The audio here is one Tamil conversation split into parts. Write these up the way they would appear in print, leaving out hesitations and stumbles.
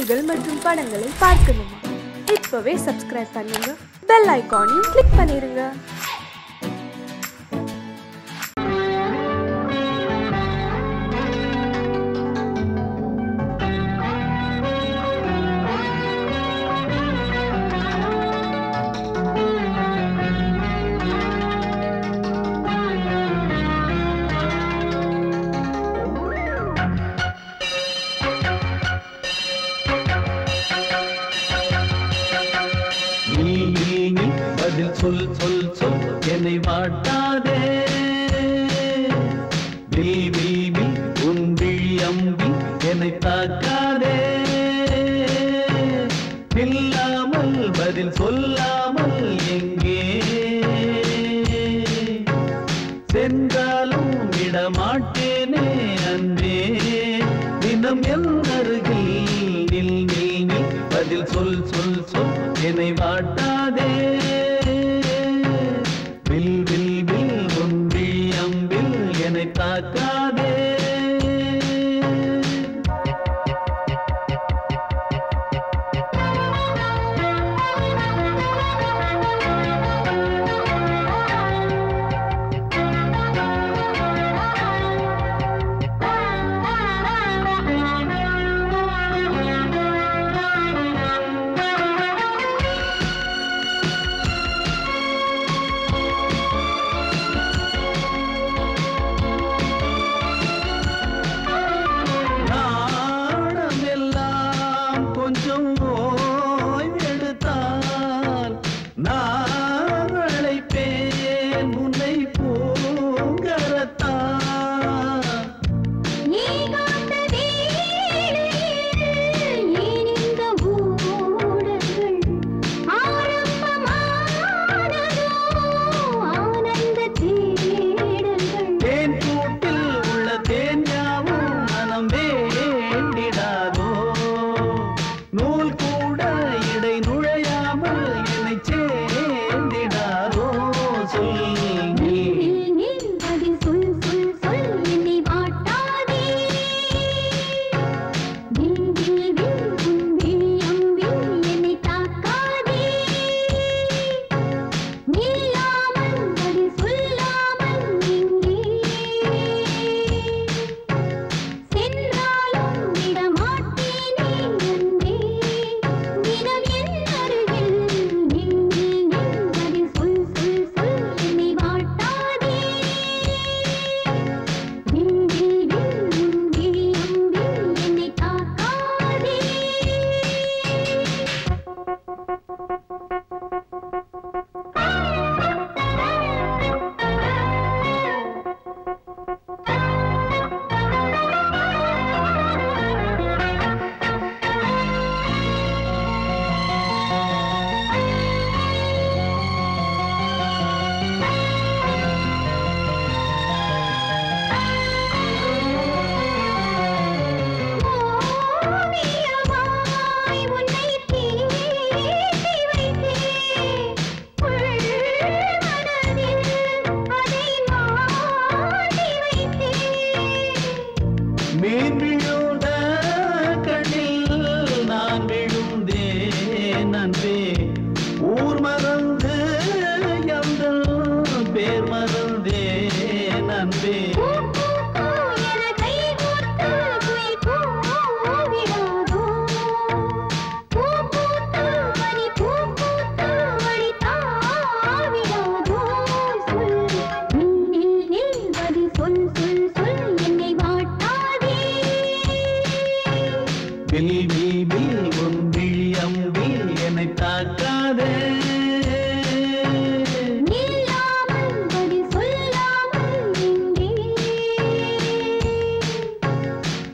நிகழ்ச்சிகள் மற்றும் படங்களை பார்க்கணுமா? இப்பவே சப்ஸ்கிரைப் பண்ணுங்க, பெல் ஐகானையும் கிளிக் பண்ணிருங்க. சொல் சொல் சொல் என்னை வாட்டாதே, வில் வில் வில் உன் விழி அம்பி என்னை தாக்காதே, நில்லாமல் பதில் சொல்லாமல் எங்கே சென்றாலும் விடமாட்டேனே அன்பே, தினம் என் அருகில் நில் நில் நில் பதில் சொல் சொல் சொல் என்னை வாட்டாதே, தாக்காதே.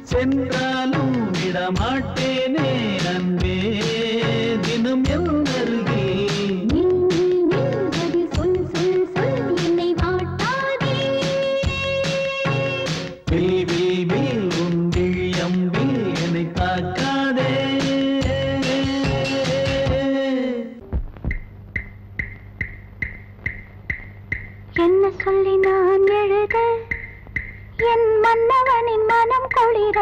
சென்றாலும் விடமாட்டேனே அன்பே, தினம் என் அருகில் சொல் சொல் சொல் என்னை வாட்டாதே, வில் வில் வில் உன் விழி அம்பில் என்னை தாக்காதே. என்ன சொல்லி நான் எழுத என் மன்னவனின் மனம் குளிர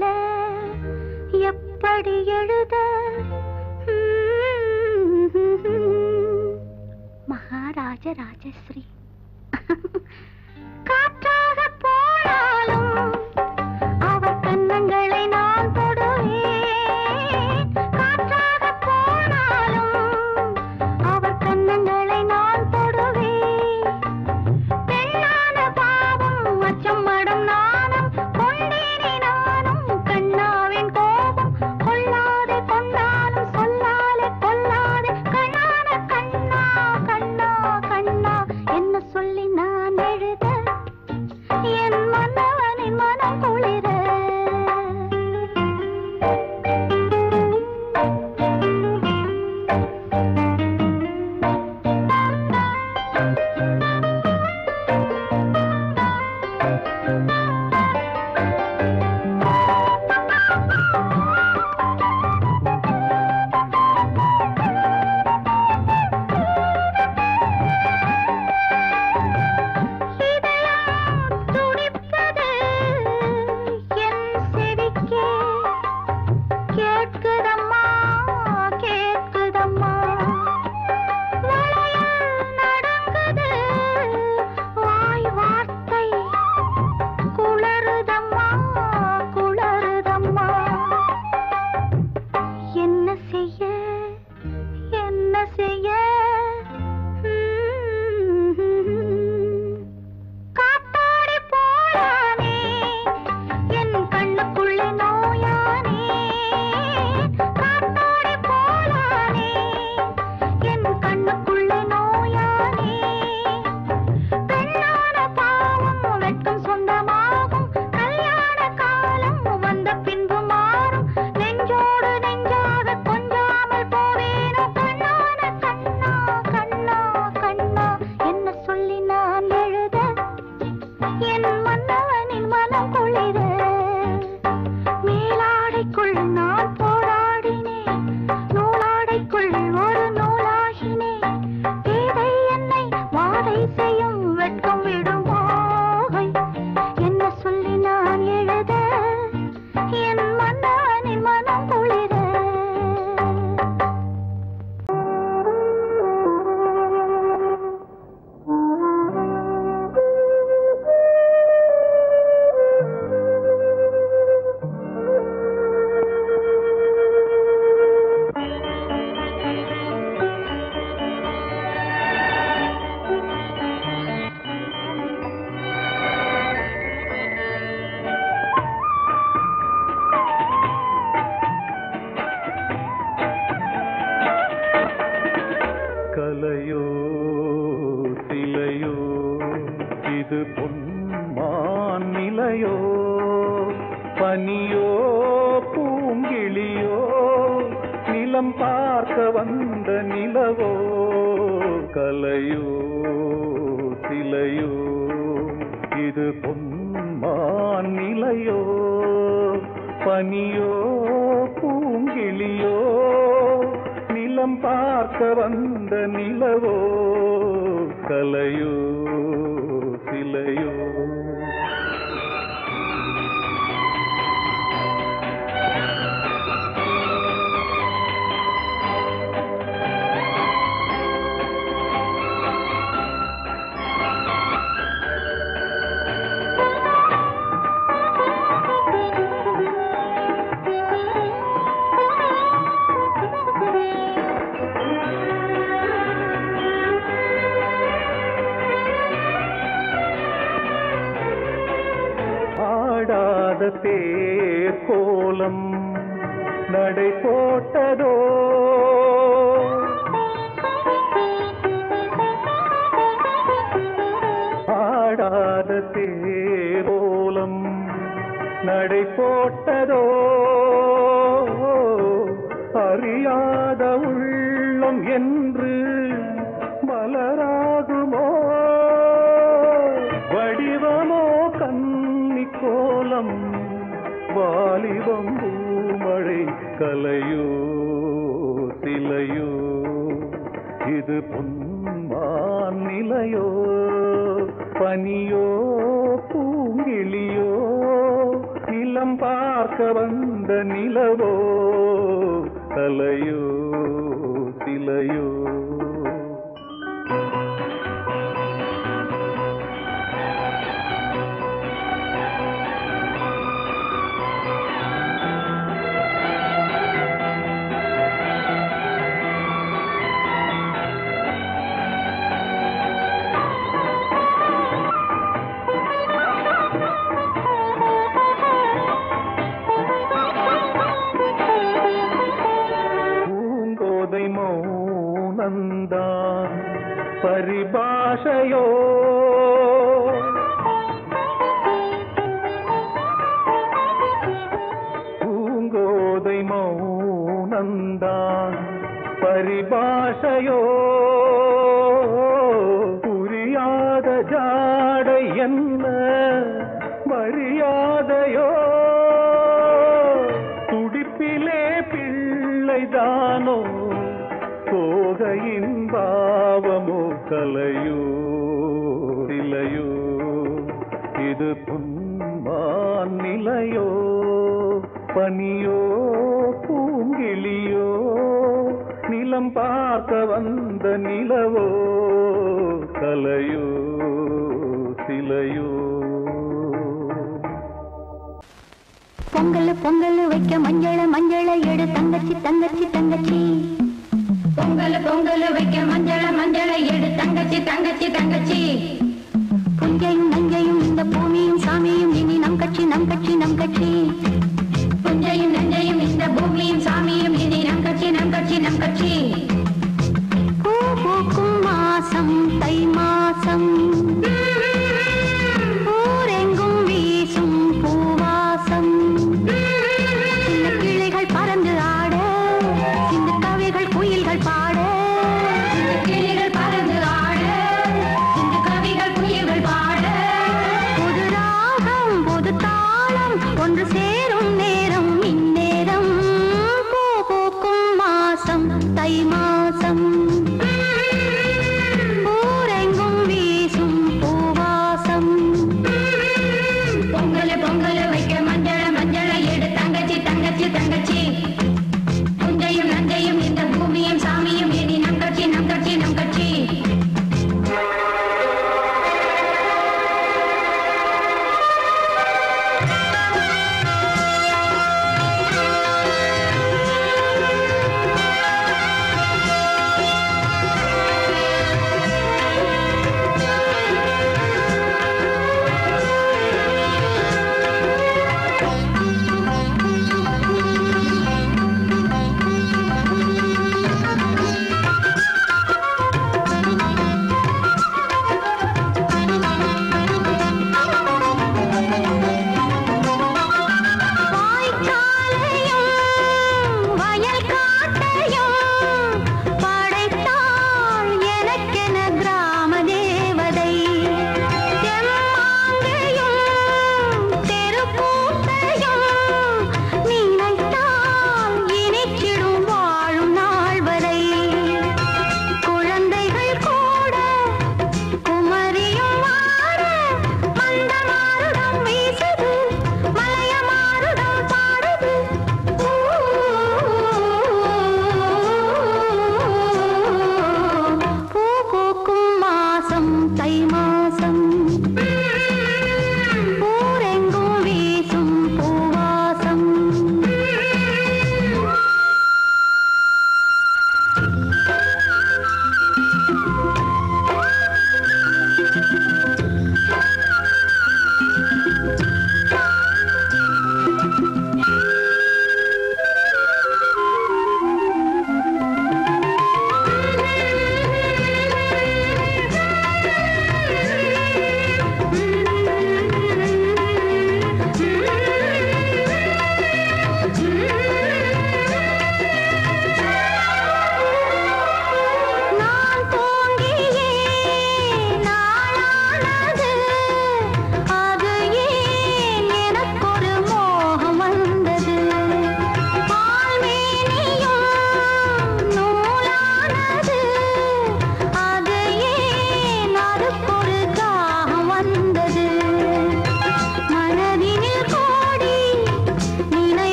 சொல்ல எப்படி எழுத மகாராஜ ராஜஸ்ரீ காற்றாக போனாலும் அவர் கன்னங்களை நான் தொடுவேன் காற்றாக போனாலும் அவர் கன்னங்களை நான் தொடுவேன் பெண்ணான பாவம் அச்சம் மடம் நாணம் கொண்டேனே நானும் கண்ணாவின் கோபம் கொள்ளாதே கொண்டாலும் சொல்லாலே கொல்லாதே கண்ணான கண்ணா கண்ணா கண்ணா என்ன சொல்லி நான் எழுத என் மன்னவனின் மனம் குளிர கலையோ சிலையோ இது பொன்மான் நிலையோ பனியோ பூங்கிளியோ நிலம் பார்க்க வந்த நிலவோ கலையோ சிலையோ இது பொன்மான் நிலையோ பனியோ பூங்கிளியோ நிலம் பார்க்க வந்த நிலவோ கலையோ சிலையோ தேர் கோலம் நடை போட்டதோ ஆடாத தேர் கோலம் நடை போட்டதோ அறியாத உள்ளம் என்று மலராகுமோ வடிவமோ கன்னி கோலம் வாலிபம் பூமழை கலையோ சிலையோ இது பொன்மான் நிலையோ பனியோ பூங்கிளியோ நிலம் பார்க்க வந்த நிலவோ கலையோ சிலையோ மௌனந்தான் பரிபாஷையோ பூங்கோதை மௌனந்தான் பரிபாஷையோ புரியாத ஜாடை என்ன மரியாதையோ துடிப்பிலே பிள்ளைதானோ போகையின் பாவமோ கலையோ சிலையோ இது பொன்மான் நிலையோ பனியோ பூங்கிளியோ நிலம் பார்க்க வந்த நிலவோ கலையோ சிலையோ பொங்கல் பொங்கல் வைக்க மஞ்சள மஞ்சள எடு தங்கச்சி தங்கச்சி தங்கச்சி பொங்கல் பொங்கல் வைக்க மஞ்சள மஞ்சள எடு தங்கச்சி தங்கச்சி தங்கச்சி புஞ்சையும் நஞ்சையும் இந்த பூமியும் சாமியும் இனி நம் கட்சி நம் கட்சி நம் கட்சி புஞ்சையும் நஞ்சையும் இந்த பூமியும் சாமியும் இனி நம் கட்சி நம் கட்சி நம் கட்சி பூ பூக்கும் மாசம் தை மாசம் ஊரெங்கும் வீசும் பூவாசம் சின்ன கிளைகள் பறந்து ஆட சின்ன கவிகள் குயில்கள் பாட கிளிகள் பறந்து ஆட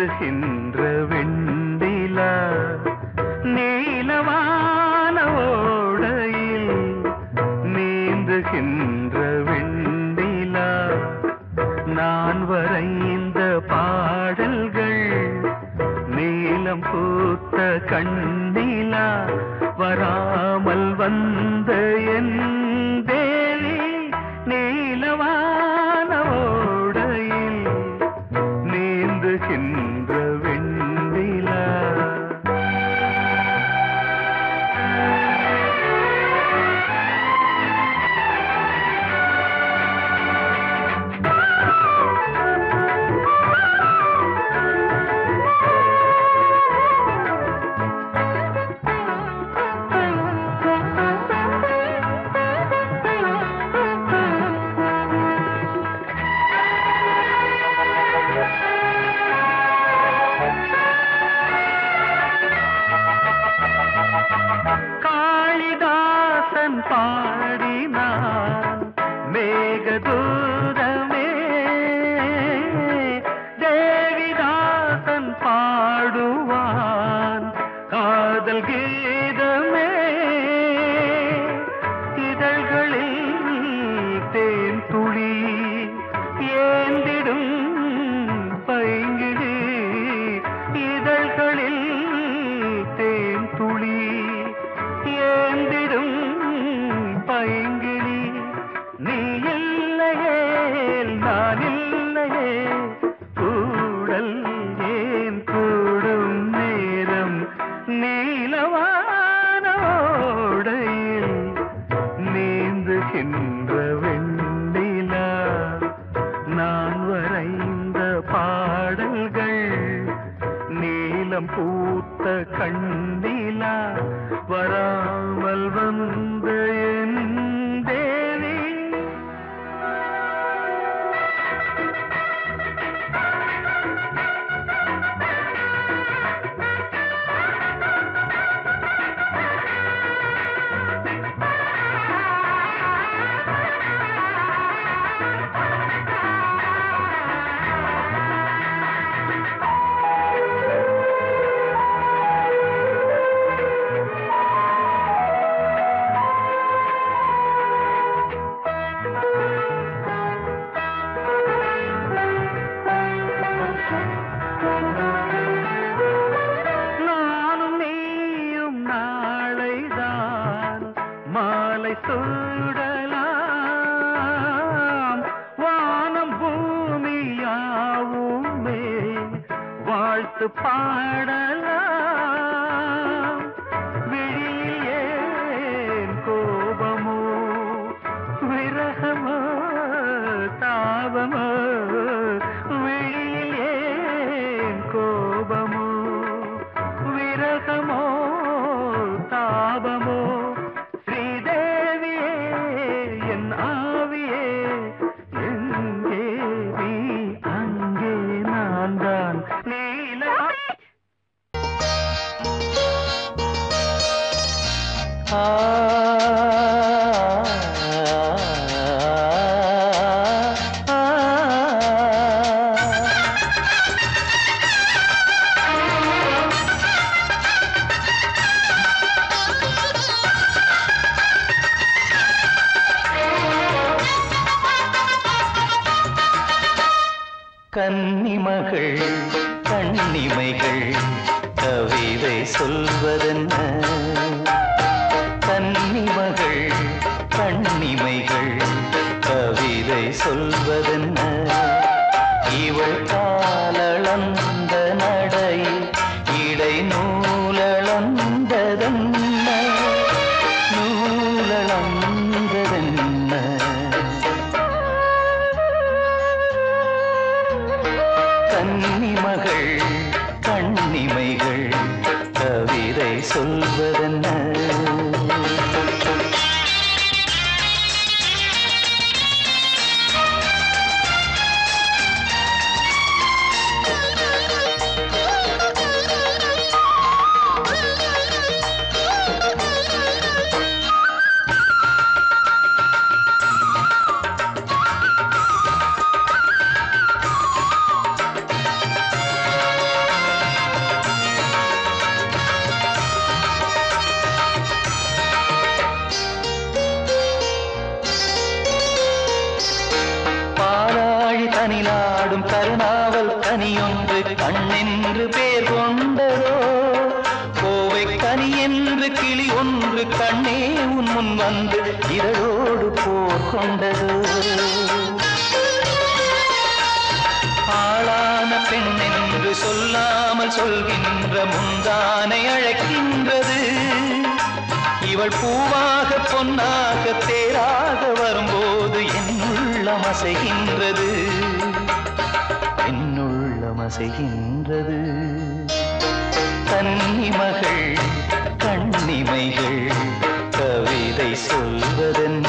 நீந்துகின்ற வெண்ணிலா நீலவான ஓடையில் நீந்துகின்ற வெண்ணிலா நான் வரைந்த பாடல்கள் நீலம் பூத்த கண்ணிலா வராமல் வந்த என் தேவி நீலவான ஓடையில் நீந்துகின்ற வெண்ணிலா பாடினான் மேகதூதமே தேவிதாசன் பாடுவான் காதல் கீதமே இதழ்களில் தேன் துளி ஏந்திடும் பைங்கிழி இதழ்களில் தேன் துளி ஏந்திடும் பைங்கிளி நீ இல்லையே நான் இல்லையே கூடல் ஏன் கூடும் நேரம் நீலவானோடையில் நீந்துகின்ற வெண்ணிலா நான் வரைந்த பாடல்கள் நீலம் பூத்த கண்ணிலா வராமல் வந்த என் தேவி மாலை சூடலாம் வானம் பூமியாவுமே வாழ்த்து பாடலாம் விழியில் ஏன் கோபமோ விரகமோ தாபமோ விழியில் ஏன் கோபமோ விரகமோ தாபமோ கன்னிமகள் கண்ணிமைகள் கவிதை சொல்வதென்ன கன்னிமகள் கண்ணிமைகள் கவிதை சொல்வதென்ன இவள் காலளந்த நடை இடை நூலளந்ததென்ன நூலளந்ததென்ன கன்னிமகள் கண்ணிமைகள் கவிதை சொல்வதென்ன அது கண்ணென்று பேர் கொண்டதோ கோவை கனி என்று கிளி ஒன்று கண்ணே உன் முன் வந்து இதழோடு போர் கொண்டதோ ஆளான பெண் என்று சொல்லாமல் சொல்கின்ற முந்தானை அழைக்கின்றது இவள் பூவாக பொன்னாக தேராக வரும்போது என் உள்ளம் அசைகின்றது என் உள்ளம் அசைகின்றது கன்னிமகள் கண்ணிமைகள் கவிதை சொல்வதென்ன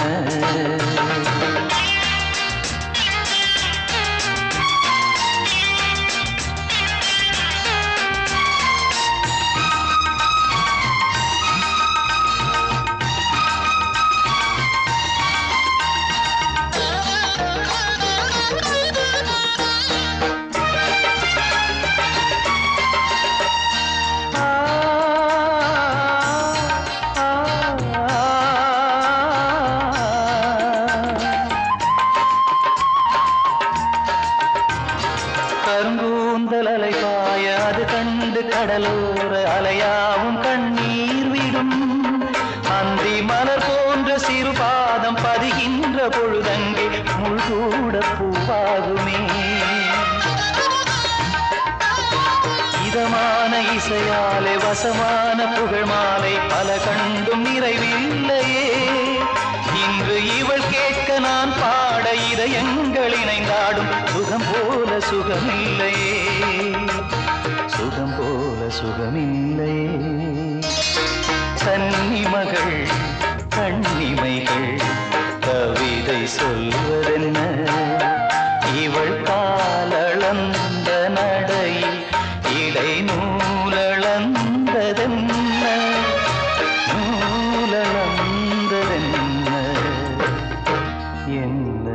கடலோர அலையாவும் கண்ணீர் விடும் அந்தி மலர் போன்ற சிறு பாதம் பதிகின்ற பொழுதங்கே முள்கூட பூவாகுமே இதமான இசையாலே வசமான புகழ் மாலை பல கண்டும் நிறைவில்லையே இன்று இவள் கேட்க நான் பாட இதயங்கள் இணைந்தாடும் சுகம் போல சுகமில்லையே சுகம் போல சுகமில்லையே கன்னிமகள் கண்ணிமைகள் கவிதை சொல்வதென்ன இவள் காலளந்த நடையில் இடை நூலளந்ததென்ன நூலளந்ததென்ன என்ன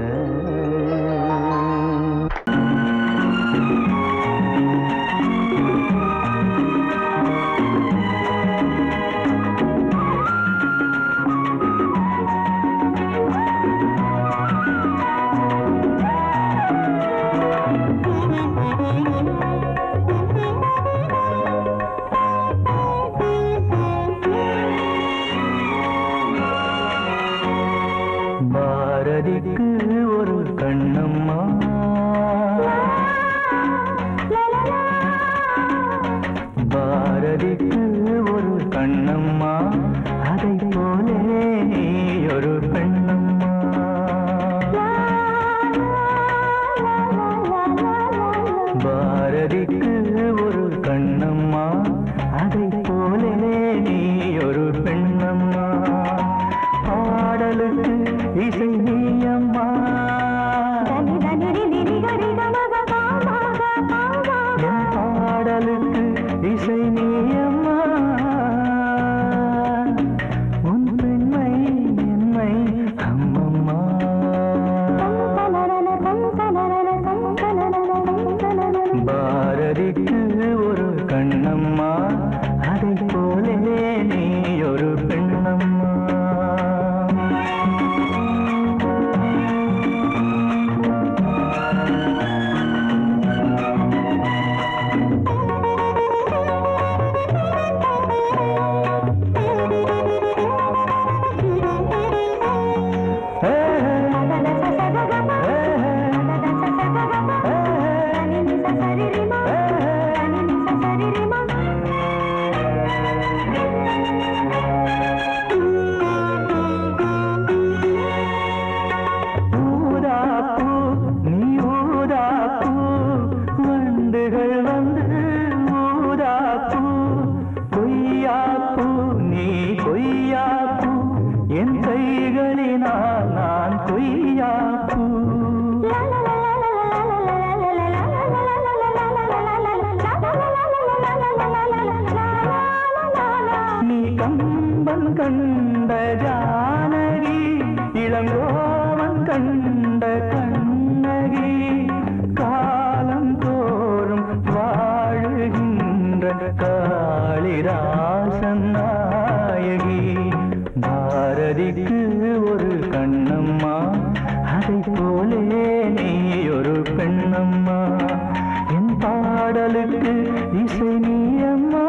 இசை நீ அம்மா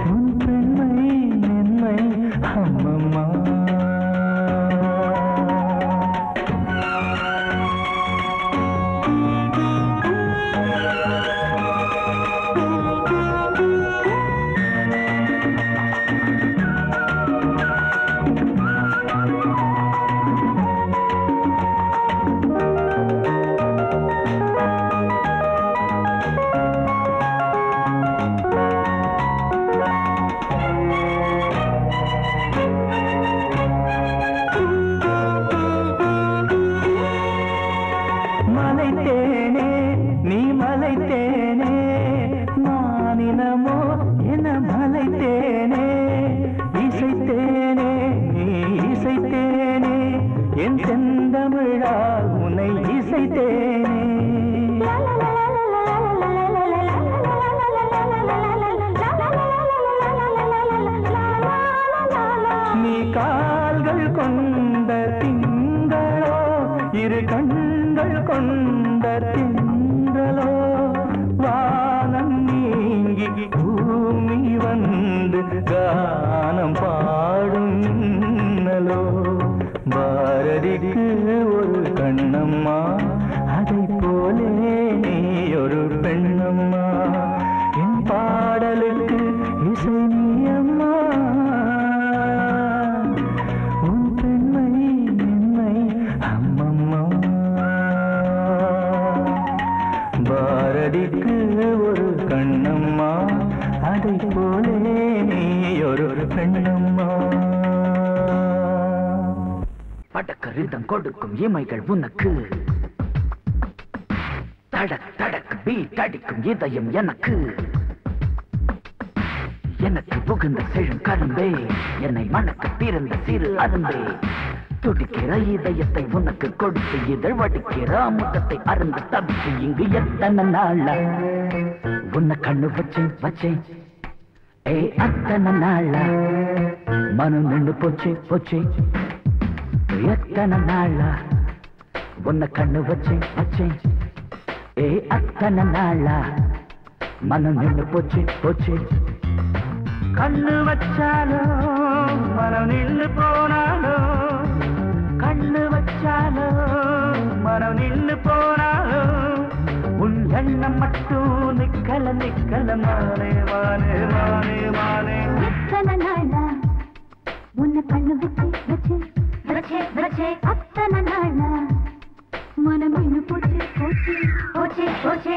உன் பெண்மை மென்மை அம்மம்மா கொடுக்கும் இமைகள் உனக்கு தடக் தடக் பீட் அடிக்கும் இதயம் எனக்கு எனக்கு புகுந்த செழும் கரும்பே என்னை மணக்க பிறந்த சிறு அரும்பே துடிக்கிற இதயத்தை உனக்கு கொடுத்து இதழ் வடிக்கிற முகத்தை அருந்து தவித்து இங்கு எத்தனை நாள உன்னை கண்ணு வச்சேன் வச்சேன் ஏ அத்தனை நாள மனம் நின்று போச்சு போச்சு எத்தனை நாளா உன்னை கண்ணு வச்சேன் வச்சேன் ஏ அத்தனை நாளா மனம் நின்று போச்சு போச்சு கண்ணு வச்சாலோ மனம் நின்று போனாலோ கண்ணு வச்சாலோ மனம் நின்று போனாலோ உன் எண்ணம் மட்டும் நிக்கல நிக்கல மானே மானே மானே மானே எத்தனை நாளா உன்னை கண்ணு வச்சு வச்சு அத்தனை நாளா மனம் இன்னும் போச்சு போச்சு போச்சு போச்சு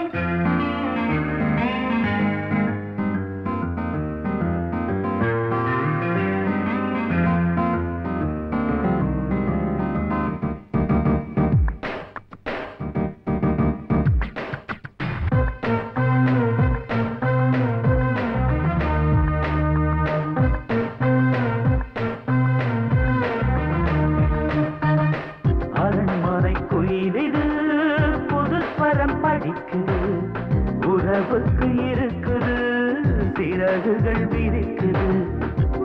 உறவுக்கு இருக்குது சிறகுகள் விரிக்குது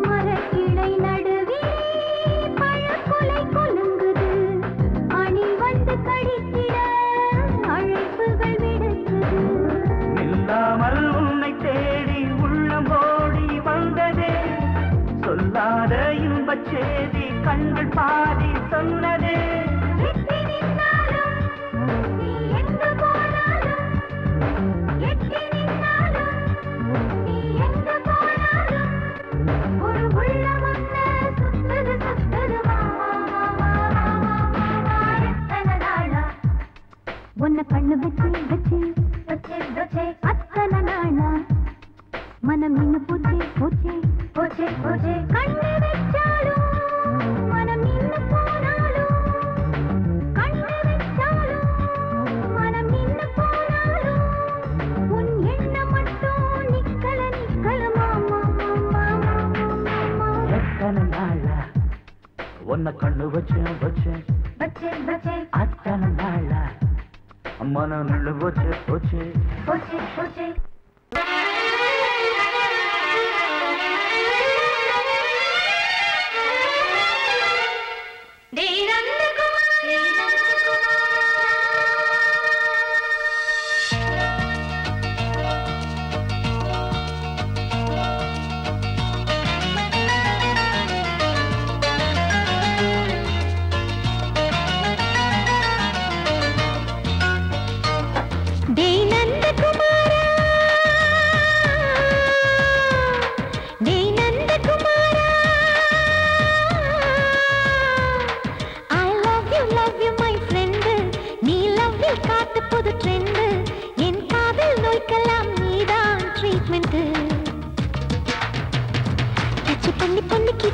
மரக்கிளை நடுவே பழக்குலை கொலுங்குது அணி வந்து கடித்திட அழைப்புகள் விடுக்குது நில்லாமல் உன்னை தேடி உள்ளம் ஓடி வந்ததே சொல்லாத இன்பச் செய்தி கண்கள் பாதி சொன்னதே உன்னை கண்ணு வச்சு வச்சு வச்சு வச்சு அத்தனை நாளா மனம் நின்னு போச்சு போச்சு போச்சு போச்சு கண்ணு வச்சாலும் மனம் நின்னு போனாலும் கண்ணு வச்சாலும் மனம் நின்னு போனாலும் உன் எண்ணம் மட்டும் நிக்கல நிக்கல மாமா மாமா மாமா எத்தனை நாளா உன்னை கண்ணு வச்சேன் வச்சேன் வச்சேன் வச்சேன் அத்தனை நாளா மனம் நின்று போச்சு போச்சு போச்சு போச்சு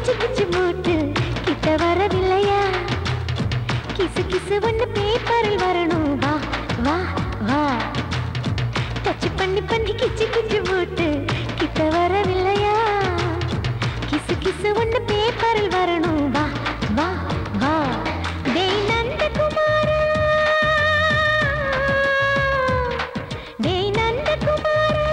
கிச்சு கிச்சு மூட்டு கிட்ட வரவில்லையா கிசு கிசு ஒண்ணு பேப்பரில் வரணும் வா வா வா டச் பண்ணி பண்ணி கிச்சு கிச்சு மூட்டு கிட்ட வரவில்லையா கிசு கிசு ஒண்ணு பேப்பரில் வரணும் வா வா வா டேய் நந்தகுமாரா டேய் நந்தகுமாரா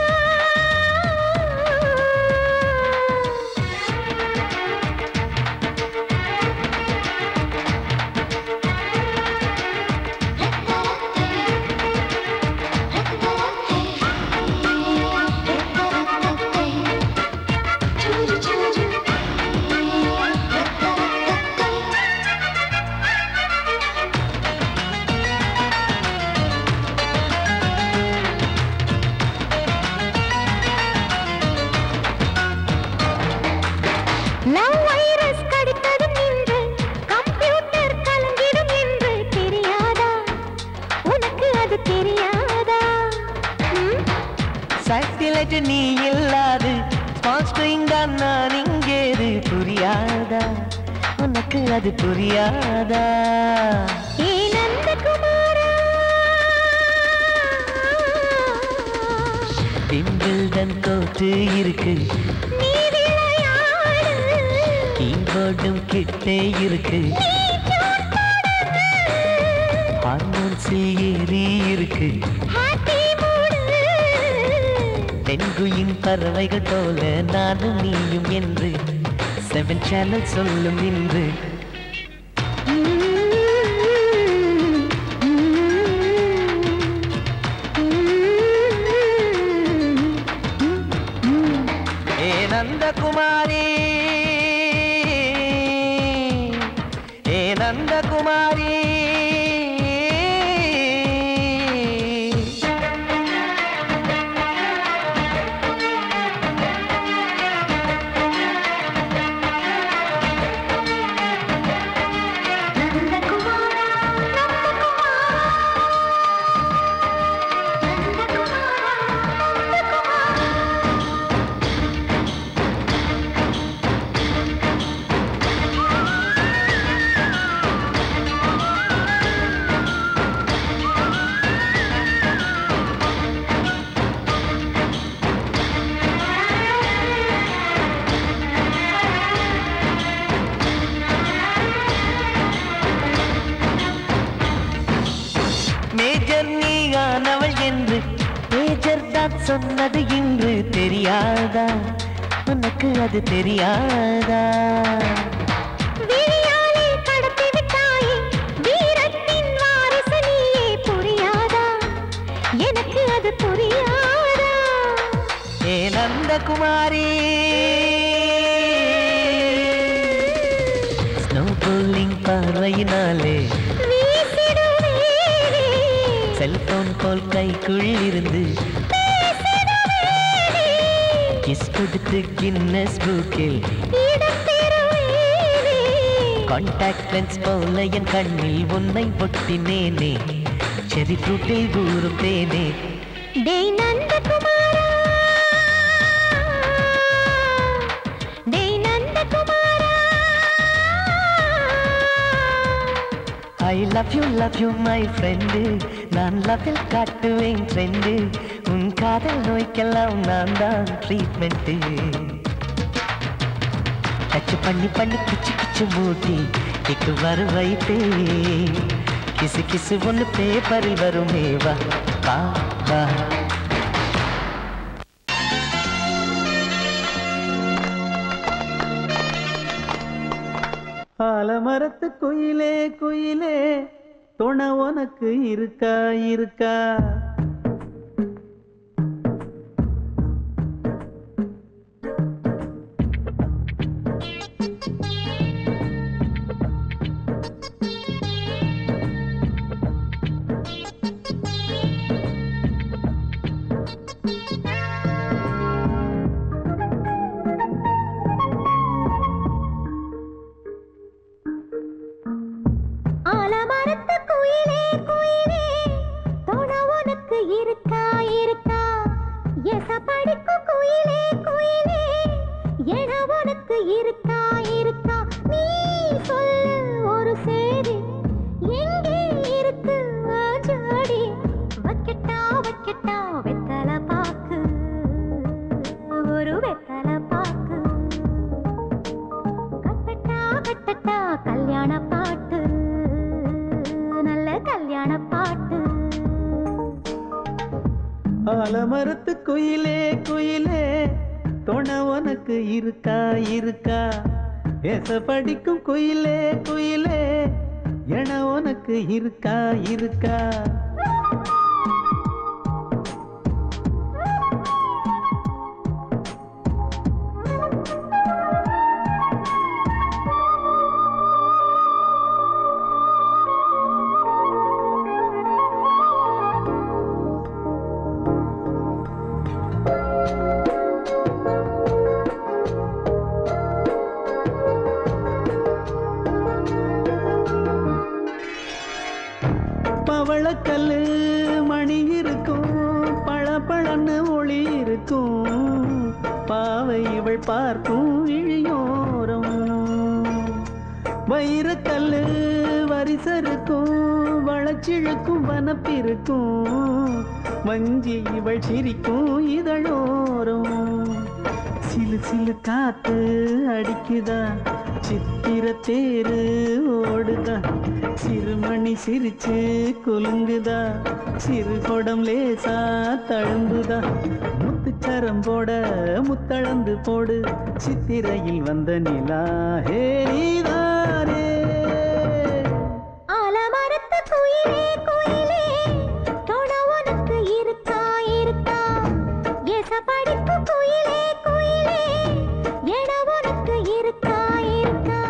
நீ இல்லாது ஸ்மால் ஸ்ட்ரிங் தான் நான் இங்கேது புரியாதா உனக்கு அது புரியாதா ஏ நந்தகுமாரா விம்பிள்டன் கோட்டு இருக்கு நீ விளையாடு கீபோர்டும் கிட்டே இருக்கு ஹார்மோன்ஸில் ஏறி இருக்கு தென்குயின் பறவைகள் போல நானும் நீயும் என்று 7 சேனல் சொல்லும் இன்று ஏ நந்தகுமாரி ஏ நந்தகுமாரி சொன்னது இன்று தெரியாதா உனக்கு அது தெரியாதா விழியாலே கடத்தி விட்டாயே வீரத்தின் வாரிசு நீயே புரியாதா எனக்கு அது புரியாதா ஏ நந்தகுமாரி ஸ்னோ போலிங் பார்வையினாலே செல்போன் போல் கைக்குள் இருந்து கிஸ் கொடுத்து கின்னஸ் புக்கில் கான்டாக்ட் லென்ஸ் போல என் கண்ணில் உன்னை ஒட்டினேனே செரி ஃப்ரூட்டில் ஊறும் தேனே டேய் நந்தகுமாரா டேய் நந்தகுமாரா I love you my friend நான் லவ்வில் காட்டுவேன் ட்ரெண்டு உன் காதல் நோய்க்கெல்லாம் நான் தான் ட்ரீட்மெண்ட்டு டச் பண்ணி பண்ணி கிச்சு கிச்சு மூட்டி கிக்கு வரு வைத்தே கிசு கிசு ஒன்று பேப்பரில் வருமே வா வா வா ஆலமரத்து குயிலே குயிலே துணை உனக்கு இருக்கா இருக்கா ஆலமரத்து குயிலே குயிலே துணை உனக்கு இருக்கா இருக்கா எச படிக்கும் குயிலே குயிலே என உனக்கு இருக்கா இருக்கா கல்யாண பாட்டு நல்ல கல்யாண பாட்டு. ஆலமரத்து குயிலே குயிலே துணை உனக்கு இருக்கா இருக்கா? ஏச படிக்கும் குயிலே குயிலே என உனக்கு இருக்கா இருக்கா? பவளக்கல்லு மணி இருக்கும் பளபளன்னு ஒளி இருக்கும் பாவை இவள் பார்க்கும் இழியோரம். வைரக்கல்லு வரிசருக்கும் வளச்சிழுக்கும் வனப்பிருக்கும் வஞ்சி இவள் சிரிக்கும் இதழோரம். சிலு சிலு காத்து அடிக்குதா சித்திர தேரு ஓடுதா சிறுமணி சிரிச்சு குலுங்குதா சிறு கொடம் லேசா தழும்புதா முத்துச்சரம் போட முத்தளந்து போடு சித்திரையில் வந்த நிலா ஹே நீதானே. ஆலமரத்து குயிலே குயிலே துணை உனக்கு இருக்கா இருக்கா? ஏச படிக்கும் குயிலே குயிலே என உனக்கு இருக்கா இருக்கா?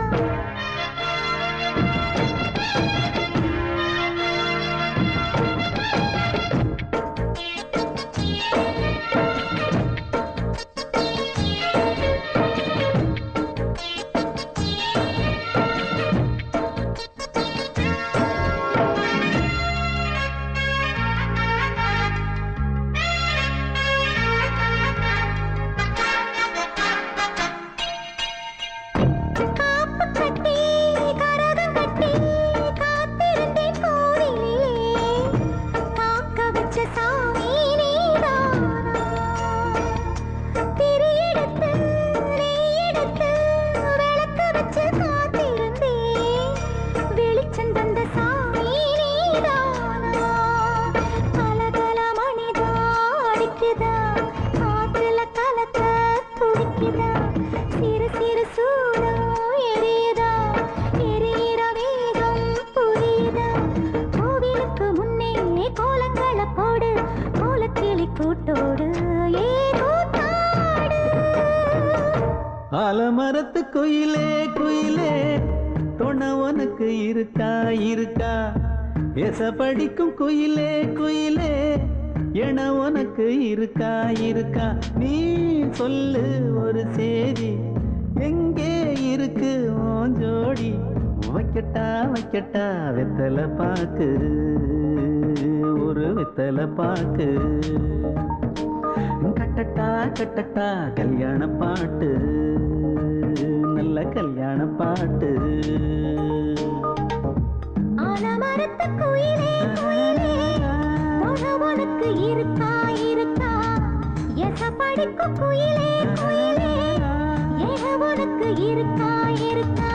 ஆலமரத்து குயிலே குயிலே துணை உனக்கு இருக்கா இருக்கா? ஏச படிக்கும் குயிலே குயிலே என உனக்கு இருக்கா இருக்கா? நீ சொல்லு ஒரு சேதி எங்கே இருக்கு உன் ஜோடி? வைக்கட்டா வைக்கட்டா வெத்தலை பாக்கு ஒரு வெத்தலை பாக்கு கட்டட்டா கட்டட்டா கல்யாண பாட்டு நல்ல கல்யாண பாட்டு. ஆலமரத்து குயிலே குயிலே துணை உனக்கு இருக்கா இருக்கா? ஏச படிக்கும் குயிலே குயிலே என உனக்கு இருக்கா இருக்கா?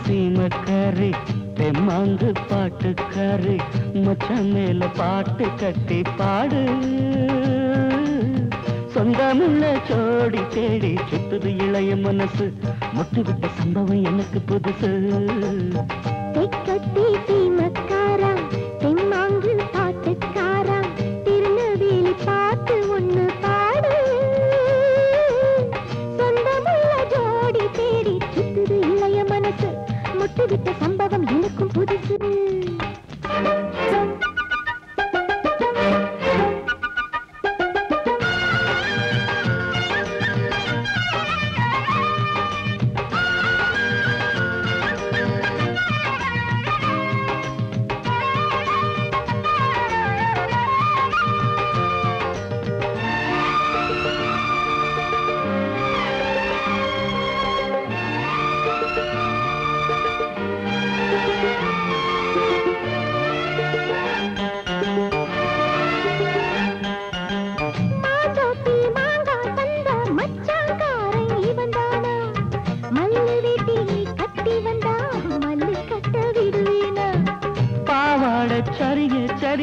சீமக்காரி தெம்மாங்கு பாட்டுக்காரி மச்சான் மேல பாட்டு கட்டி பாடு சொந்தமுள்ள ஜோடி தேடி சுத்துது இளைய மனசு முட்டுவிட்ட சம்பவம் எனக்கு புதுசு. தெக்கத்தி சீமக்காரா தெம்மாங்கு பாட்டுக்காரா திருநெல்வேலி பாட்டு ஒண்ணு பாடு சொந்தமுள்ள ஜோடி தேடி சுத்துது இளைய மனசு முட்டுவிட்ட சம்பவம் எனக்கும் புதுசு.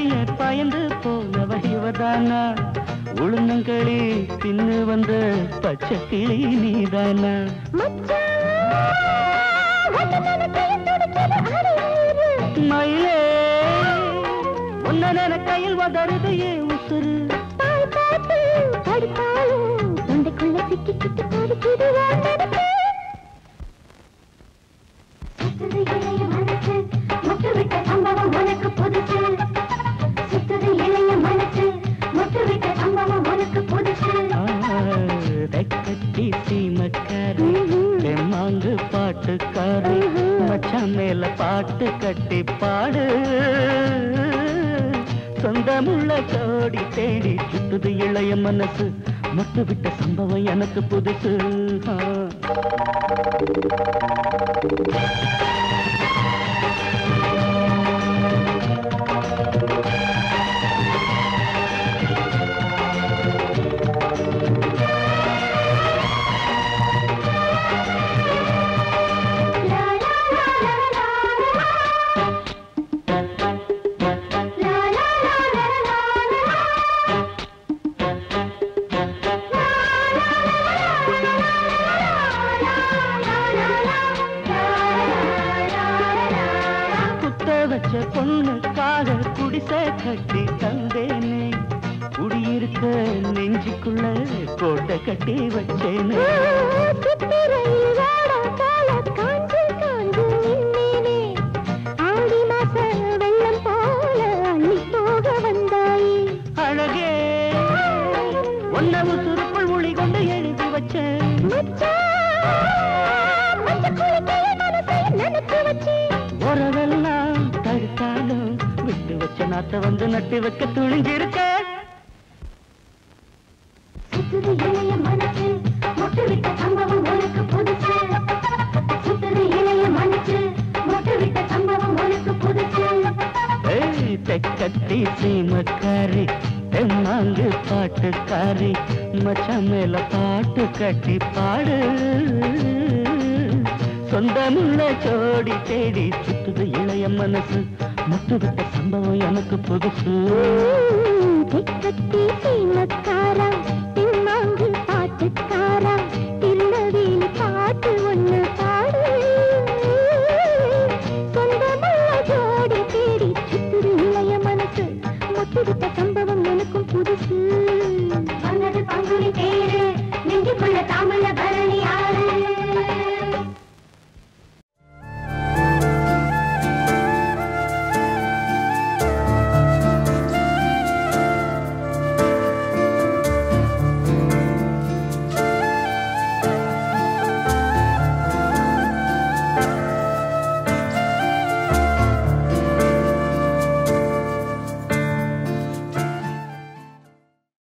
அறிய பயந்து போனவ இவதானா உளுந்தங்களி தின்னு வந்த பச்சை கிளி நீதானா மயிலே உன்ன கையில் வதருது ஏன் உசுறு தொண்டைக்குள்ள சிக்கிக்கிட்டு போடுக்குது சுத்துது இளைய மனசு முட்டு விட்ட சம்பவம் உனக்கு புதுசு சுத்துது இளைய மனசு முட்டு விட்ட சம்பவம் உனக்கு புதுசு கட்டி சீமக்காரி தெம்மாங்கு பாட்டுக்காரி மச்சான் மேல பாட்டு கட்டி பாடு சொந்தமுள்ள ஜோடி தேடி சுத்துது இளைய மனசு முட்டு விட்ட சம்பவம் எனக்கு புதுசு பொண்ணுக்காக குடிசை கட்டி தந்தேனே குடியிருக்க நெஞ்சுக்குள்ள கோட்டை கட்டி வச்சேனே அழகே ஒன்னவு சுருக்குள் மொழி கொண்டு எழுதி வச்சேன் உறவெல்லாம் தடுத்தாலும் விட்டு வச்ச நாத்த வந்து நட்டு வைக்க துணிஞ்சிருக்க சுத்துது இளைய மனசு முட்டு விட்ட சம்பவம் உனக்கு புதுசு சுத்துது இளைய மனசு முட்டு விட்ட சம்பவம் உனக்கு புதுசு தெக்கட்டி சீமக்காரி தெம்மாங்கு பாட்டுக்காரி மச்சான் மேல பாட்டு கட்டி பாடு சொந்தமுள்ள ஜோடி தேடி சுத்துது இளைய மனசு முட்டு விட்ட சம்பவம் எனக்கு புதுசு தெக்கட்டி சீமக்காரா